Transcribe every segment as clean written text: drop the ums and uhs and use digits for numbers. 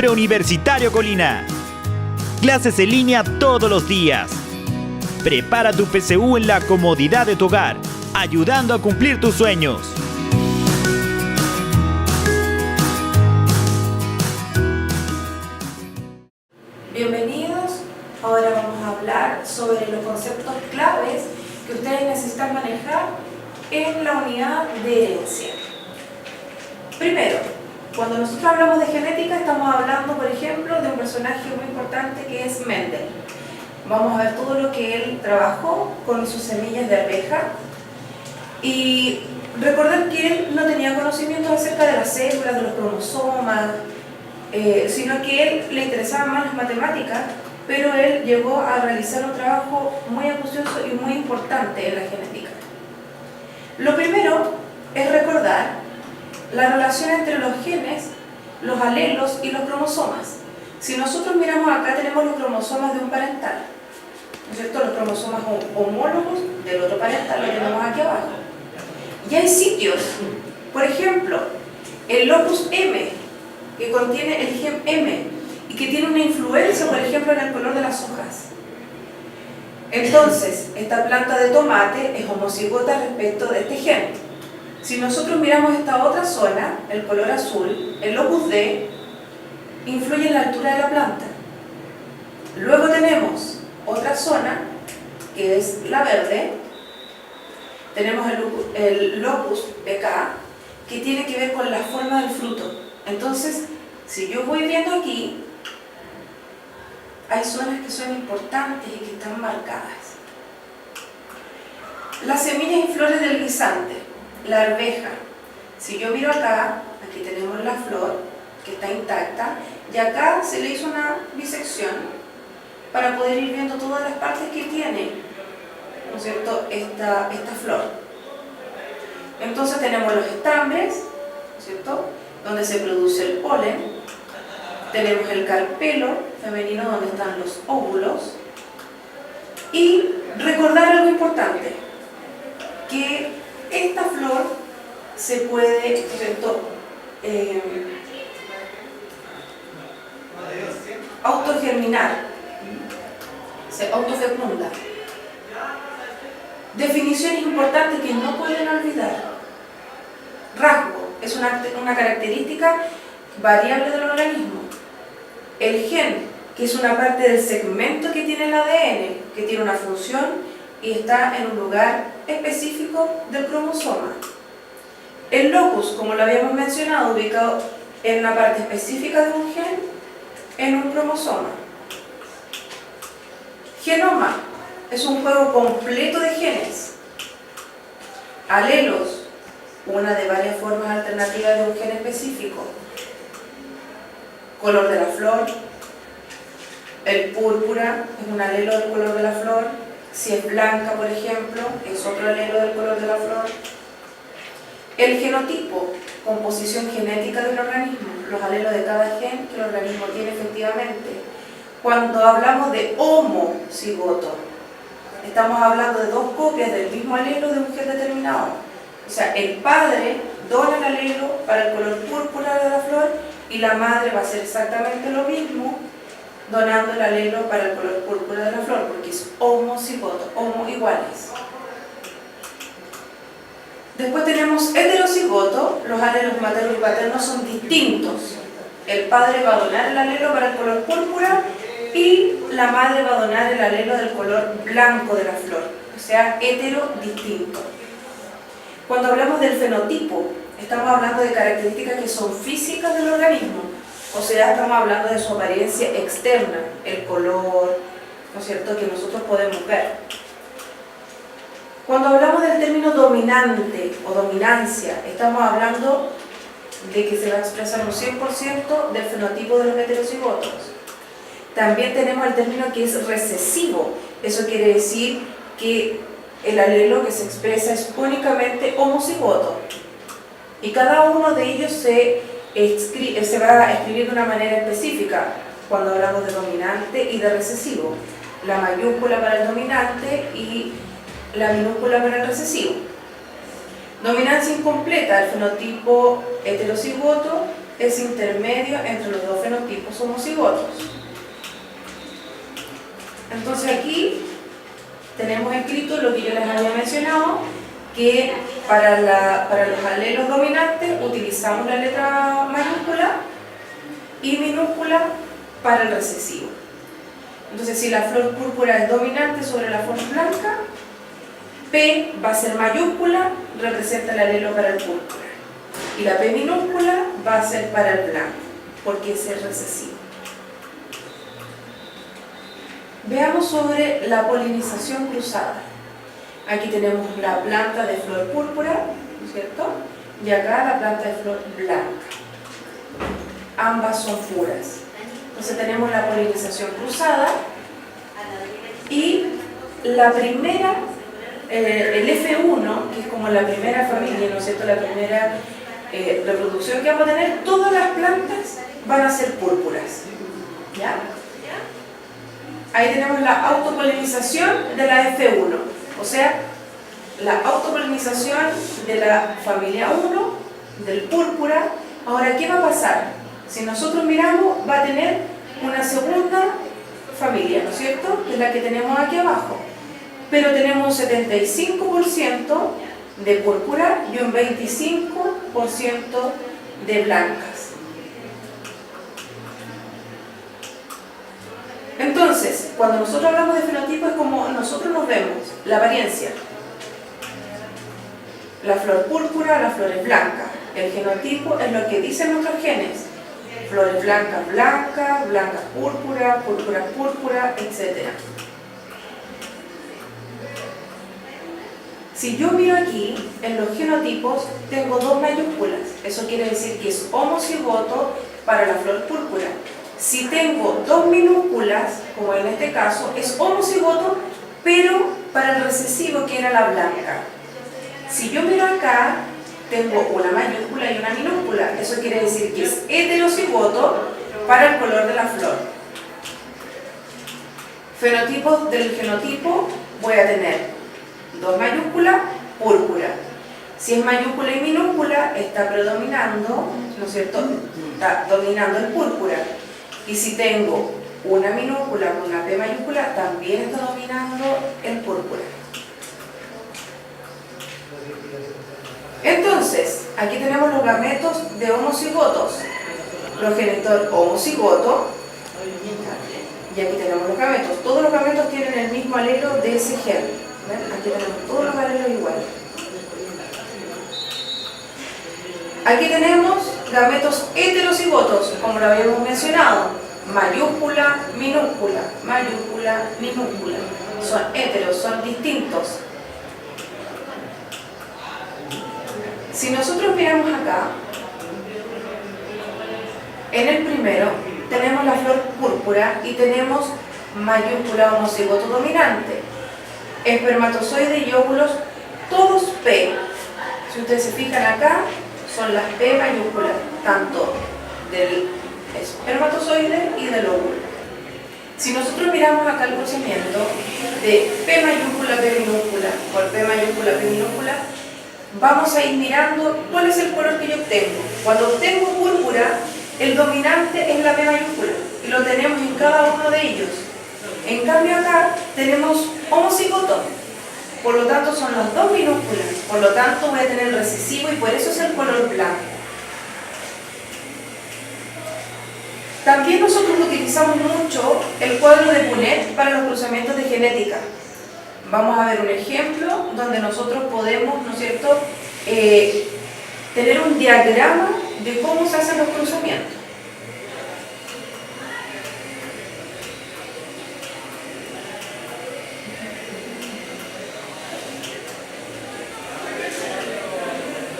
Preuniversitario Colina. Clases en línea todos los días. Prepara tu PSU en la comodidad de tu hogar, ayudando a cumplir tus sueños. Bienvenidos. Ahora vamos a hablar sobre los conceptos claves que ustedes necesitan manejar en la unidad de herencia. Primero, cuando nosotros hablamos de genética, estamos hablando, por ejemplo, de un personaje muy importante que es Mendel. Vamos a ver todo lo que él trabajó con sus semillas de arveja. Y recordar que él no tenía conocimientos acerca de las células, de los cromosomas, sino que él le interesaban más las matemáticas, pero él llegó a realizar un trabajo muy acucioso y muy importante en la genética. Lo primero es recordar la relación entre los genes, los alelos y los cromosomas. Si nosotros miramos acá, tenemos los cromosomas de un parental, ¿no es cierto? Los cromosomas homólogos del otro parental, lo tenemos aquí abajo. Y hay sitios, por ejemplo, el locus M, que contiene el gen M y que tiene una influencia, por ejemplo, en el color de las hojas. Entonces, esta planta de tomate es homocigota respecto de este gen. Si nosotros miramos esta otra zona, el color azul, el locus D, influye en la altura de la planta. Luego tenemos otra zona, que es la verde. Tenemos el locus BK, que tiene que ver con la forma del fruto. Entonces, si yo voy viendo aquí, hay zonas que son importantes y que están marcadas. Las semillas y flores del guisante, la arveja. Si yo miro acá, aquí tenemos la flor, que está intacta, y acá se le hizo una bisección para poder ir viendo todas las partes que tiene, ¿no es cierto?, esta flor. Entonces tenemos los estambres, ¿no es cierto?, donde se produce el polen. Tenemos el carpelo femenino, donde están los óvulos. Y recordar algo importante, que esta flor se puede, ¿no es cierto?, autogerminar, se autofecunda. Definiciones importantes que no pueden olvidar. Rasgo es una característica variable del organismo. El gen, que es una parte del segmento que tiene el ADN, que tiene una función y está en un lugar específico del cromosoma. El locus, como lo habíamos mencionado, ubicado en una parte específica de un gen, en un cromosoma. Genoma es un juego completo de genes. Alelos, una de varias formas alternativas de un gen específico. Color de la flor. El púrpura es un alelo del color de la flor. Si es blanca, por ejemplo, es otro alelo del color de la flor. El genotipo, composición genética del organismo, los alelos de cada gen que el organismo tiene efectivamente. Cuando hablamos de homocigoto, estamos hablando de dos copias del mismo alelo de un gen determinado. O sea, el padre dona el alelo para el color púrpura de la flor y la madre va a hacer exactamente lo mismo, donando el alelo para el color púrpura de la flor, porque es homocigoto, homo iguales. Después tenemos heterocigoto, los alelos maternos y paternos son distintos. El padre va a donar el alelo para el color púrpura y la madre va a donar el alelo del color blanco de la flor, o sea, hetero distinto. Cuando hablamos del fenotipo, estamos hablando de características que son físicas del organismo, o sea, estamos hablando de su apariencia externa, el color, ¿no es cierto?, que nosotros podemos ver. Cuando hablamos del término dominante o dominancia, estamos hablando de que se va a expresar un 100% del fenotipo de los heterocigotos. También tenemos el término que es recesivo. Eso quiere decir que el alelo que se expresa es únicamente homocigoto. Y cada uno de ellos se va a escribir de una manera específica cuando hablamos de dominante y de recesivo. La mayúscula para el dominante y la minúscula para el recesivo. Dominancia incompleta, el fenotipo heterocigoto es intermedio entre los dos fenotipos homocigotos. Entonces aquí tenemos escrito lo que yo les había mencionado, que para los alelos dominantes utilizamos la letra mayúscula y minúscula para el recesivo. Entonces, si la flor púrpura es dominante sobre la flor blanca, P va a ser mayúscula, representa el alelo para el púrpura. Y la P minúscula va a ser para el blanco, porque es el recesivo. Veamos sobre la polinización cruzada. Aquí tenemos la planta de flor púrpura, ¿no es cierto? Y acá la planta de flor blanca. Ambas son puras. Entonces tenemos la polinización cruzada y la primera, el F1, que es como la primera familia, ¿no es cierto? La primera reproducción que vamos a tener, todas las plantas van a ser púrpuras. ¿Ya? Ahí tenemos la autopolinización de la F1, o sea, la autopolinización de la familia 1, del púrpura. Ahora, ¿qué va a pasar? Si nosotros miramos, va a tener una segunda familia, ¿no es cierto? Que es la que tenemos aquí abajo. Pero tenemos un 75% de púrpura y un 25% de blancas. Entonces, cuando nosotros hablamos de fenotipo es como nosotros nos vemos, la apariencia. La flor púrpura, la flor es blanca. El genotipo es lo que dicen nuestros genes. Flores blancas, blancas, blancas púrpura, púrpura, púrpura, etc. Si yo miro aquí, en los genotipos, tengo dos mayúsculas. Eso quiere decir que es homocigoto para la flor púrpura. Si tengo dos minúsculas, como en este caso, es homocigoto, pero para el recesivo, que era la blanca. Si yo miro acá, tengo una mayúscula y una minúscula. Eso quiere decir que es heterocigoto para el color de la flor. Fenotipos del genotipo, voy a tener dos mayúsculas, púrpura. Si es mayúscula y minúscula, está predominando, ¿no es cierto? Está dominando el púrpura. Y si tengo una minúscula con una P mayúscula, también está dominando el púrpura. Entonces, aquí tenemos los gametos de homocigotos. Progenitor homocigoto. Y aquí tenemos los gametos. Todos los gametos tienen el mismo alelo de ese gen. ¿Ven? Aquí tenemos todos los alelos iguales. Aquí tenemos gametos heterocigotos, como lo habíamos mencionado. Mayúscula, minúscula, mayúscula, minúscula. Son heteros, son distintos. Si nosotros miramos acá, en el primero tenemos la flor púrpura y tenemos mayúscula homocigoto dominante. Espermatozoide y óvulos, todos P. Si ustedes se fijan acá, son las P mayúsculas, tanto del espermatozoide y del óvulo. Si nosotros miramos acá el cruzamiento de P mayúscula, P minúscula, por P mayúscula, P minúscula, vamos a ir mirando cuál es el color que yo obtengo. Cuando obtengo púrpura, el dominante es la P mayúscula y lo tenemos en cada uno de ellos. En cambio acá tenemos homocigoto, por lo tanto son las dos minúsculas, por lo tanto voy a tener el recesivo y por eso es el color blanco. También nosotros utilizamos mucho el cuadro de Punnett para los cruzamientos de genética. Vamos a ver un ejemplo donde nosotros podemos, ¿no es cierto?, tener un diagrama de cómo se hacen los cruzamientos.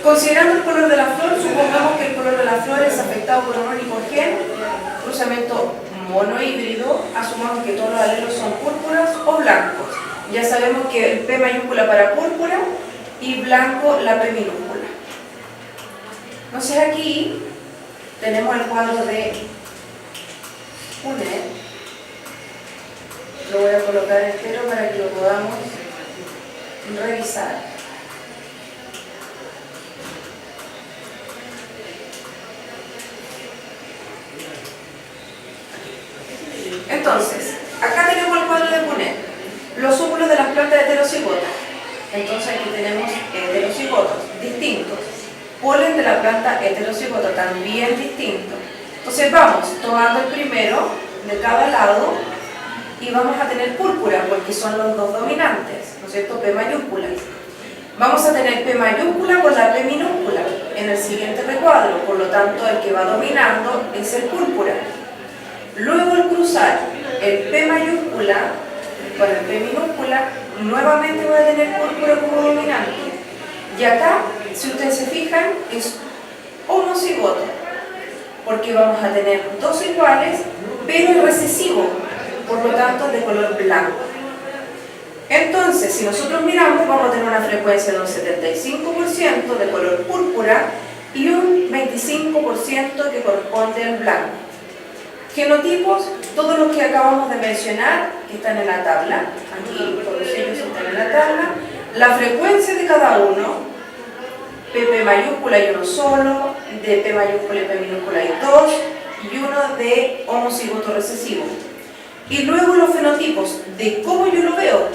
Considerando el color de la flor, supongamos que el color de la flor es afectado por un único gen, cruzamiento monohíbrido, asumamos que todos los alelos son púrpuras o blancos. Ya sabemos que el P mayúscula para púrpura y blanco la P minúscula. Entonces aquí tenemos el cuadro de Punnett. Lo voy a colocar entero para que lo podamos revisar. Entonces, acá tenemos el cuadro de Punnett, los óvulos de las plantas heterocigotas. Entonces aquí tenemos heterocigotos distintos, polen de la planta heterocigota también distinto. Entonces vamos tomando el primero de cada lado y vamos a tener púrpura porque son los dos dominantes, ¿no es cierto? P mayúscula. Vamos a tener P mayúscula con la P minúscula en el siguiente recuadro, por lo tanto el que va dominando es el púrpura. Luego al cruzar el P mayúscula con el P minúscula, nuevamente voy a tener púrpura como dominante. Y acá, si ustedes se fijan, es homocigoto, porque vamos a tener dos iguales, pero es recesivo, por lo tanto de color blanco. Entonces, si nosotros miramos, vamos a tener una frecuencia de un 75% de color púrpura y un 25% que corresponde al blanco. Genotipos, todos los que acabamos de mencionar, que están en la tabla, aquí todos ellos están en la tabla, la frecuencia de cada uno, PP mayúscula y uno solo, de P mayúscula y P minúscula hay dos, y uno de homocigoto recesivo. Y luego los fenotipos, de cómo yo lo veo,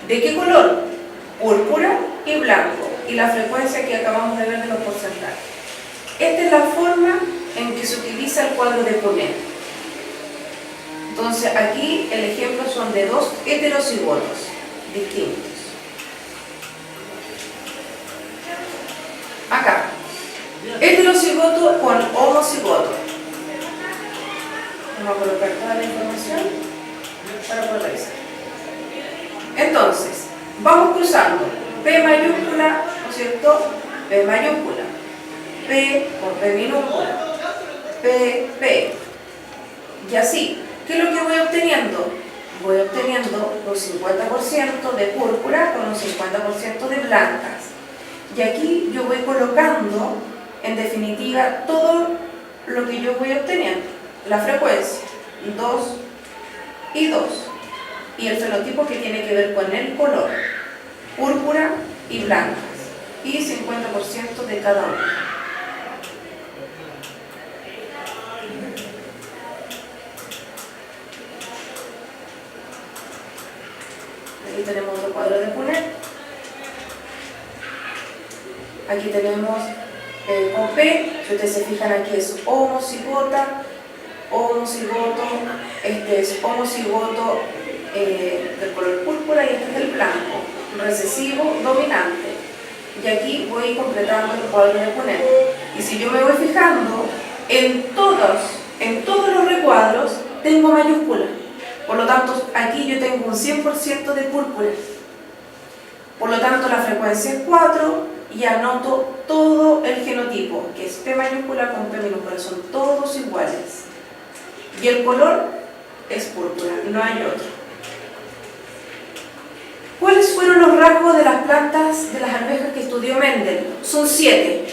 de qué color, púrpura y blanco, y la frecuencia que acabamos de ver de los porcentajes. Esta es la forma en que se utiliza el cuadro de Punnett. Entonces aquí el ejemplo son de dos heterocigotos distintos. Acá, heterocigoto con homocigoto. Vamos a colocar toda la información para poder revisar. Entonces, vamos cruzando P mayúscula, ¿no es cierto? P mayúscula, P con P minúscula, P, y así. ¿Qué es lo que voy obteniendo? Voy obteniendo un 50% de púrpura con un 50% de blancas. Y aquí yo voy colocando, en definitiva, todo lo que yo voy obteniendo. La frecuencia, 2 y 2. Y el fenotipo que tiene que ver con el color, púrpura y blancas. Y 50% de cada uno. Aquí tenemos otro cuadro de Punnett. Aquí tenemos con P, si ustedes se fijan aquí es homocigota, homocigoto, este es homocigoto del color púrpura y este es el blanco, recesivo, dominante. Y aquí voy completando el cuadro de Punnett. Y si yo me voy fijando, en todos los recuadros tengo mayúscula. Por lo tanto, aquí yo tengo un 100% de púrpura. Por lo tanto, la frecuencia es 4 y anoto todo el genotipo, que es P mayúscula con P minúscula, son todos iguales. Y el color es púrpura, no hay otro. ¿Cuáles fueron los rasgos de las plantas de las arvejas que estudió Mendel? Son 7.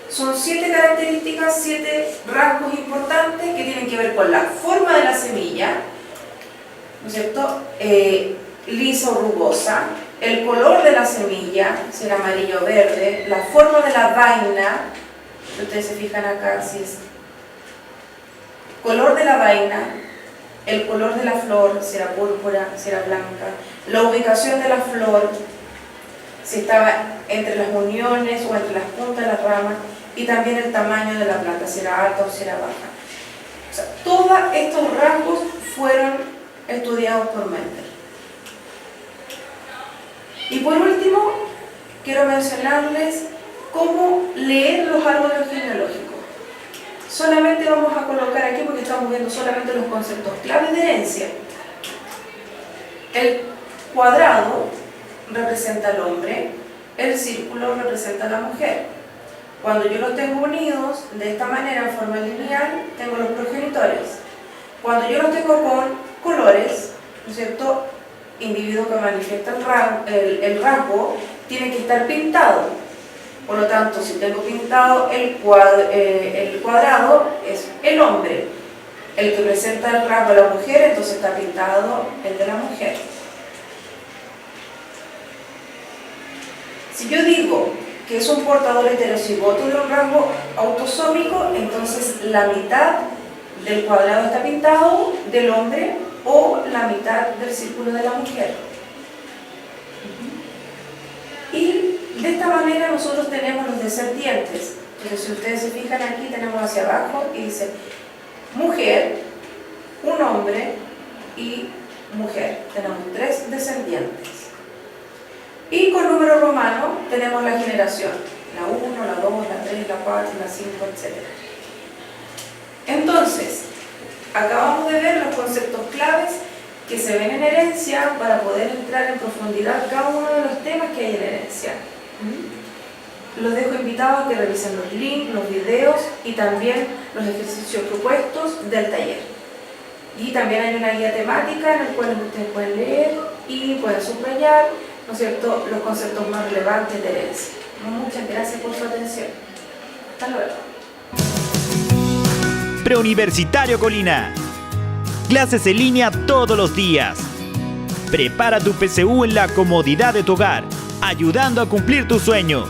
Son 7 características, 7 rasgos importantes que tienen que ver con la forma de la semilla, ¿no es cierto? Lisa o rugosa, el color de la semilla, si es amarillo o verde, la forma de la vaina, si ustedes se fijan acá, si es color de la vaina, el color de la flor, si era púrpura, si era blanca, la ubicación de la flor, si estaba entre las uniones o entre las puntas de las ramas, y también el tamaño de la planta, si era alta o si era baja. O sea, todos estos rasgos fueron estudiados por Mendel. Y por último, quiero mencionarles cómo leer los árboles genealógicos. Solamente vamos a colocar aquí, porque estamos viendo solamente los conceptos claves de herencia. El cuadrado representa al hombre, el círculo representa a la mujer. Cuando yo los tengo unidos de esta manera en forma lineal, tengo los progenitores. Cuando yo los tengo con colores, ¿no es cierto?, individuo que manifiesta el rasgo tiene que estar pintado. Por lo tanto, si tengo pintado el cuadrado es el hombre. El que presenta el rasgo de la mujer, entonces está pintado el de la mujer. Si yo digo que es un portador heterocigoto de un rasgo autosómico, entonces la mitad del cuadrado está pintado del hombre o la mitad del círculo de la mujer. Y de esta manera nosotros tenemos los descendientes. Entonces, si ustedes se fijan aquí, tenemos hacia abajo y dice mujer, un hombre y mujer. Tenemos 3 descendientes. Y con número romano tenemos la generación, la 1, la 2, la 3, la 4, la 5, etc. Entonces, acabamos de ver los conceptos claves que se ven en herencia para poder entrar en profundidad cada uno de los temas que hay en herencia. Los dejo invitados a que revisen los links, los videos y también los ejercicios propuestos del taller. Y también hay una guía temática en la cual ustedes pueden leer y pueden subrayar, ¿no es cierto?, los conceptos más relevantes de herencia. Muchas gracias por su atención. Hasta luego. Preuniversitario Colina. Clases en línea todos los días. Prepara tu PSU en la comodidad de tu hogar, ayudando a cumplir tus sueños.